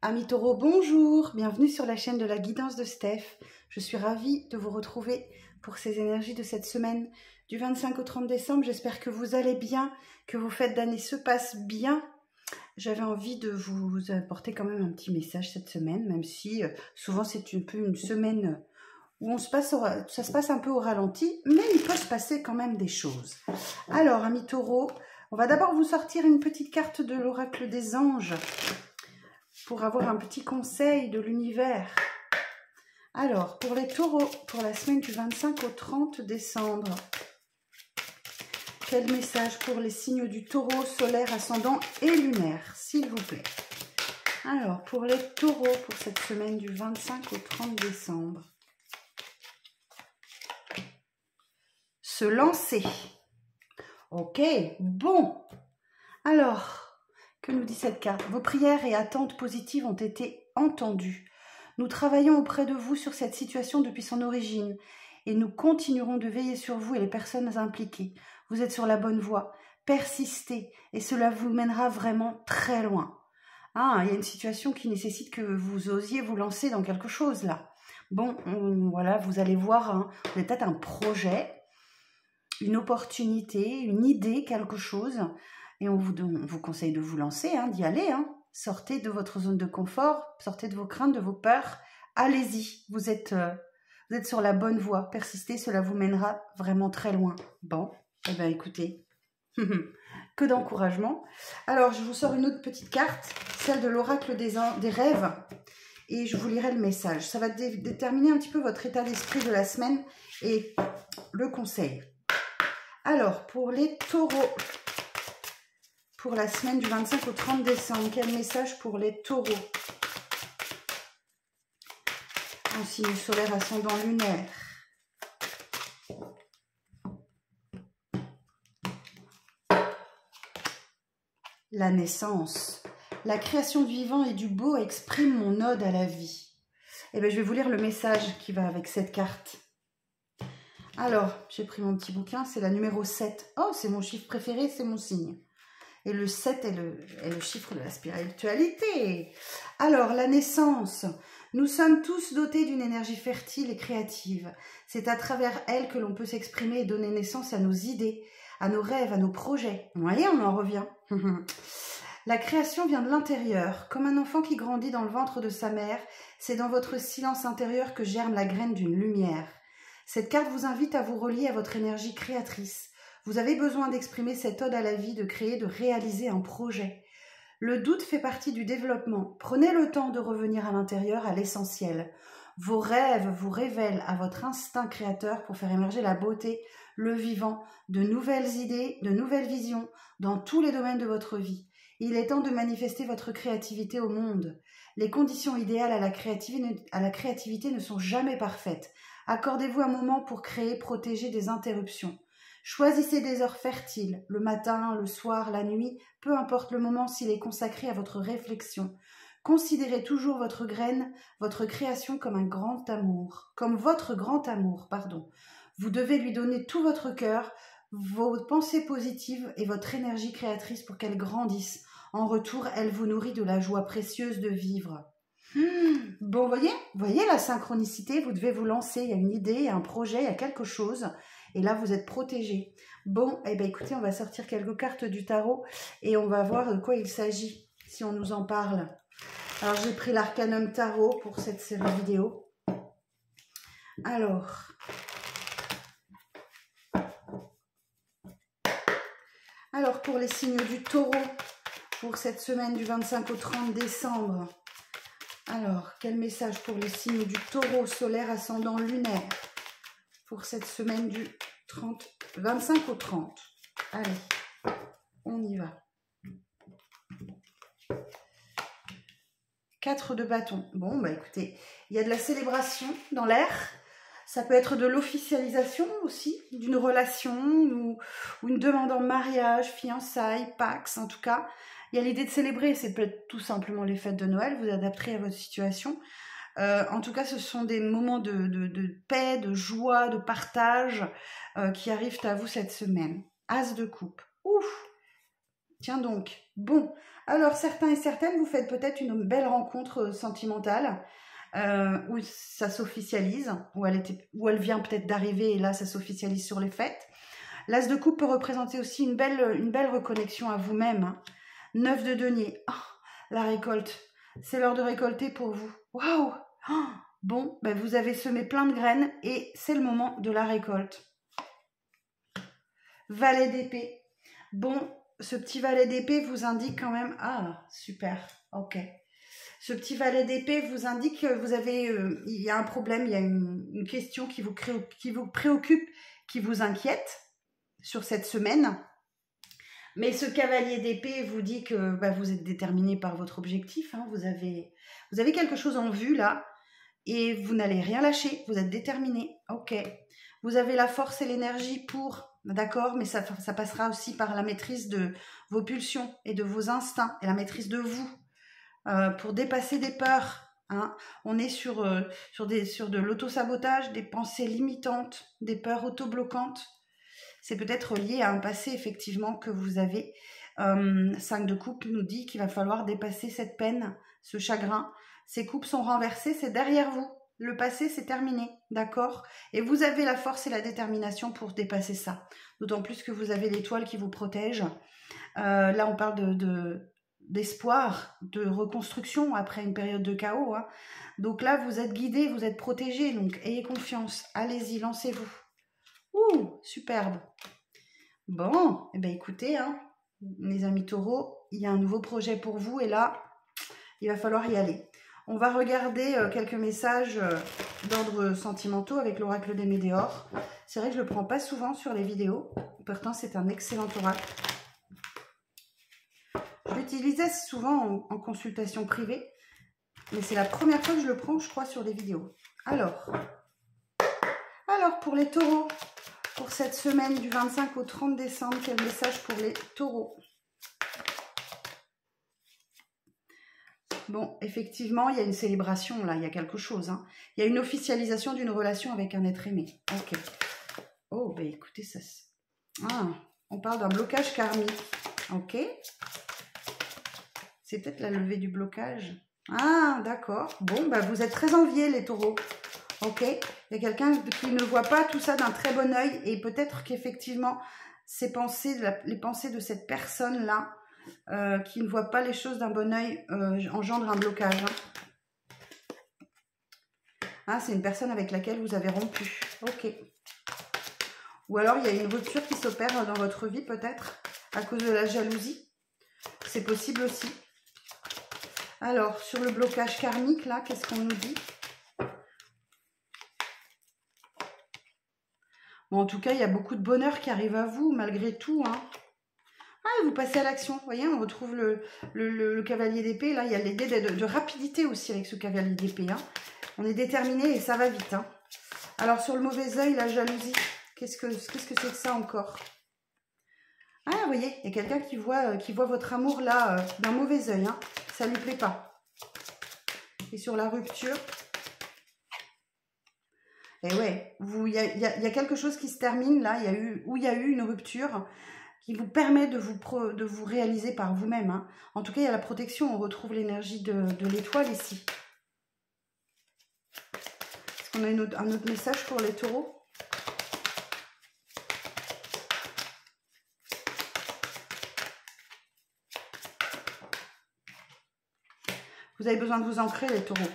Amis taureaux, bonjour, bienvenue sur la chaîne de la guidance de Steph. Je suis ravie de vous retrouver pour ces énergies de cette semaine du 25 au 30 décembre. J'espère que vous allez bien, que vos fêtes d'année se passent bien. J'avais envie de vous apporter quand même un petit message cette semaine, même si souvent c'est un peu une semaine où ça se passe un peu au ralenti, mais il peut se passer quand même des choses. Alors, amis taureaux, on va d'abord vous sortir une petite carte de l'oracle des anges pour avoir un petit conseil de l'univers. Alors, pour les taureaux, pour la semaine du 25 au 30 décembre, quel message pour les signes du taureau, solaire, ascendant et lunaire, s'il vous plaît? Alors, pour les taureaux, pour cette semaine du 25 au 30 décembre, se lancer. Ok, bon. Alors, que nous dit cette carte? Vos prières et attentes positives ont été entendues. Nous travaillons auprès de vous sur cette situation depuis son origine et nous continuerons de veiller sur vous et les personnes impliquées. Vous êtes sur la bonne voie. Persistez et cela vous mènera vraiment très loin. Ah, il y a une situation qui nécessite que vous osiez vous lancer dans quelque chose là. Bon, voilà, vous allez voir, hein, vous avez peut-être un projet, une opportunité, une idée, quelque chose. Et on vous conseille de vous lancer, hein, d'y aller. Hein. Sortez de votre zone de confort, sortez de vos craintes, de vos peurs. Allez-y, vous êtes sur la bonne voie. Persistez, cela vous mènera vraiment très loin. Bon, eh bien écoutez, que d'encouragement. Alors, je vous sors une autre petite carte, celle de l'oracle des rêves. Et je vous lirai le message. Ça va déterminer un petit peu votre état d'esprit de la semaine et le conseil. Alors, pour les taureaux, pour la semaine du 25 au 30 décembre, quel message pour les taureaux? En signe solaire, ascendant, lunaire. La naissance. La création du vivant et du beau exprime mon ode à la vie. Eh bien, je vais vous lire le message qui va avec cette carte. Alors, j'ai pris mon petit bouquin, c'est la numéro 7. Oh, c'est mon chiffre préféré, c'est mon signe. Et le 7 est le chiffre de la spiritualité. Alors, la naissance. Nous sommes tous dotés d'une énergie fertile et créative. C'est à travers elle que l'on peut s'exprimer et donner naissance à nos idées, à nos rêves, à nos projets. Vous voyez, on en revient. La création vient de l'intérieur. Comme un enfant qui grandit dans le ventre de sa mère, c'est dans votre silence intérieur que germe la graine d'une lumière. Cette carte vous invite à vous relier à votre énergie créatrice. Vous avez besoin d'exprimer cette ode à la vie, de créer, de réaliser un projet. Le doute fait partie du développement. Prenez le temps de revenir à l'intérieur, à l'essentiel. Vos rêves vous révèlent à votre instinct créateur pour faire émerger la beauté, le vivant, de nouvelles idées, de nouvelles visions dans tous les domaines de votre vie. Il est temps de manifester votre créativité au monde. Les conditions idéales à la créativité ne sont jamais parfaites. Accordez-vous un moment pour créer, protéger des interruptions. Choisissez des heures fertiles, le matin, le soir, la nuit, peu importe le moment s'il est consacré à votre réflexion. Considérez toujours votre graine, votre création comme un grand amour, comme votre grand amour, pardon. Vous devez lui donner tout votre cœur, vos pensées positives et votre énergie créatrice pour qu'elle grandisse. En retour, elle vous nourrit de la joie précieuse de vivre. Bon, voyez la synchronicité, vous devez vous lancer, il y a une idée, un projet, il y a quelque chose, et là vous êtes protégé. Bon, eh bien écoutez, on va sortir quelques cartes du tarot, et on va voir de quoi il s'agit, si on nous en parle. Alors j'ai pris l'arcanum tarot pour cette série vidéo. Alors pour les signes du taureau, pour cette semaine du 25 au 30 décembre, alors, quel message pour les signes du taureau, solaire, ascendant, lunaire pour cette semaine du 25 au 30. Allez, on y va. 4 de bâton. Bon, bah écoutez, il y a de la célébration dans l'air. Ça peut être de l'officialisation aussi, d'une relation ou une demande en mariage, fiançailles, Pax, en tout cas. Il y a l'idée de célébrer, c'est peut-être tout simplement les fêtes de Noël, vous adapterez à votre situation. En tout cas, ce sont des moments de paix, de joie, de partage qui arrivent à vous cette semaine. As de coupe. Ouf! Tiens donc. Bon, Alors, certains et certaines, vous faites peut-être une belle rencontre sentimentale où ça s'officialise, où elle vient peut-être d'arriver et là, ça s'officialise sur les fêtes. L'As de coupe peut représenter aussi une belle reconnexion à vous-même. Hein. 9 de denier. Oh, la récolte. C'est l'heure de récolter pour vous. Waouh! Oh, bon, ben vous avez semé plein de graines et c'est le moment de la récolte. Valet d'épée. Bon, ce petit valet d'épée vous indique quand même... Ah, super, ok. Ce petit valet d'épée vous indique que vous avez... il y a un problème, il y a une question qui vous préoccupe, qui vous inquiète sur cette semaine. Mais ce cavalier d'épée vous dit que bah, vous êtes déterminé par votre objectif. Hein, vous avez quelque chose en vue là et vous n'allez rien lâcher. Vous êtes déterminé. Ok. Vous avez la force et l'énergie pour... D'accord, mais ça passera aussi par la maîtrise de vos pulsions et de vos instincts et la maîtrise de vous pour dépasser des peurs. Hein. On est sur de l'auto-sabotage, des pensées limitantes, des peurs auto-bloquantes. C'est peut-être lié à un passé, effectivement, que vous avez. 5 de coupe nous dit qu'il va falloir dépasser cette peine, ce chagrin. Ces coupes sont renversées, c'est derrière vous. Le passé, c'est terminé, d'accord? Et vous avez la force et la détermination pour dépasser ça. D'autant plus que vous avez l'étoile qui vous protège. Là, on parle d'espoir, de reconstruction après une période de chaos. Hein. Donc là, vous êtes guidé, vous êtes protégé. Donc, ayez confiance. Allez-y, lancez-vous. Ouh, superbe. Bon, eh bien écoutez, hein, les amis taureaux, il y a un nouveau projet pour vous et là, il va falloir y aller. On va regarder quelques messages d'ordre sentimentaux avec l'oracle des Médéors. C'est vrai que je ne le prends pas souvent sur les vidéos, pourtant c'est un excellent oracle. Je l'utilisais souvent en consultation privée, mais c'est la première fois que je le prends, je crois, sur les vidéos. Alors pour les taureaux, pour cette semaine du 25 au 30 décembre, quel message pour les taureaux? Bon, effectivement, il y a une célébration, là, il y a quelque chose. Hein. Il y a une officialisation d'une relation avec un être aimé. Ok. Oh, ben écoutez, ça... Ah, on parle d'un blocage karmique. Ok. C'est peut-être la levée du blocage. Ah, d'accord. Bon, ben vous êtes très enviés, les taureaux. Ok. Il y a quelqu'un qui ne voit pas tout ça d'un très bon œil et peut-être qu'effectivement, les pensées de cette personne-là, qui ne voit pas les choses d'un bon œil, engendre un blocage. Hein. Ah, c'est une personne avec laquelle vous avez rompu. Ok. Ou alors, il y a une rupture qui s'opère dans votre vie, peut-être, à cause de la jalousie. C'est possible aussi. Alors, sur le blocage karmique, là, qu'est-ce qu'on nous dit? Bon, en tout cas, il y a beaucoup de bonheur qui arrive à vous, malgré tout. Hein. Ah, vous passez à l'action. Vous voyez, on retrouve le cavalier d'épée. Là, il y a l'idée de rapidité aussi avec ce cavalier d'épée. Hein. On est déterminé et ça va vite. Hein. Alors, sur le mauvais œil, la jalousie. Qu'est-ce que c'est que ça encore? Ah, vous voyez, il y a quelqu'un qui voit votre amour là d'un mauvais œil. Hein. Ça ne lui plaît pas. Et sur la rupture... Et ouais, il y a quelque chose qui se termine là, il y a eu une rupture qui vous permet de vous réaliser par vous-même. Hein. En tout cas, il y a la protection, on retrouve l'énergie de l'étoile ici. Est-ce qu'on a un autre message pour les taureaux? Vous avez besoin de vous ancrer, les taureaux.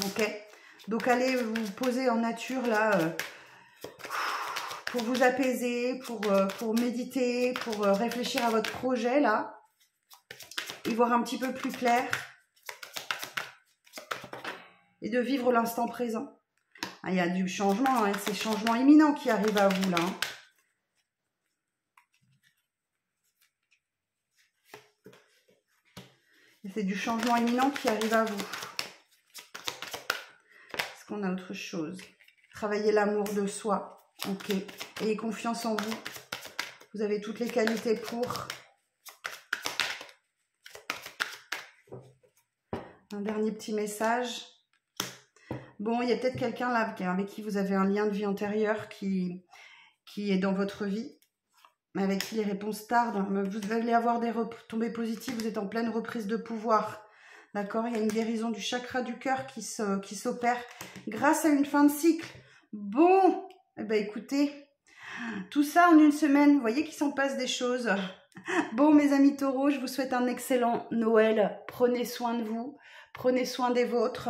Ok. Donc, allez vous poser en nature, là, pour vous apaiser, pour méditer, pour réfléchir à votre projet, là. Y voir un petit peu plus clair. Et de vivre l'instant présent. Ah, il y a du changement, hein, c'est changement imminent qui arrive à vous, là. Hein. C'est du changement imminent qui arrive à vous. Est-ce qu'on a autre chose? Travailler l'amour de soi. Ok. Ayez confiance en vous. Vous avez toutes les qualités pour. Un dernier petit message. Bon, il y a peut-être quelqu'un là avec qui vous avez un lien de vie antérieur qui est dans votre vie. avec qui les réponses tardent. Vous allez avoir des retombées positives, vous êtes en pleine reprise de pouvoir. D'accord? Il y a une guérison du chakra du cœur qui s'opère grâce à une fin de cycle. Bon, eh ben écoutez, tout ça en une semaine, vous voyez qu'il s'en passe des choses. Bon, mes amis taureaux, je vous souhaite un excellent Noël. Prenez soin de vous, prenez soin des vôtres.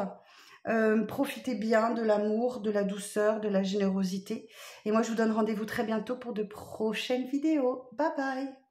Profitez bien de l'amour, de la douceur, de la générosité. Et moi, je vous donne rendez-vous très bientôt pour de prochaines vidéos. Bye bye!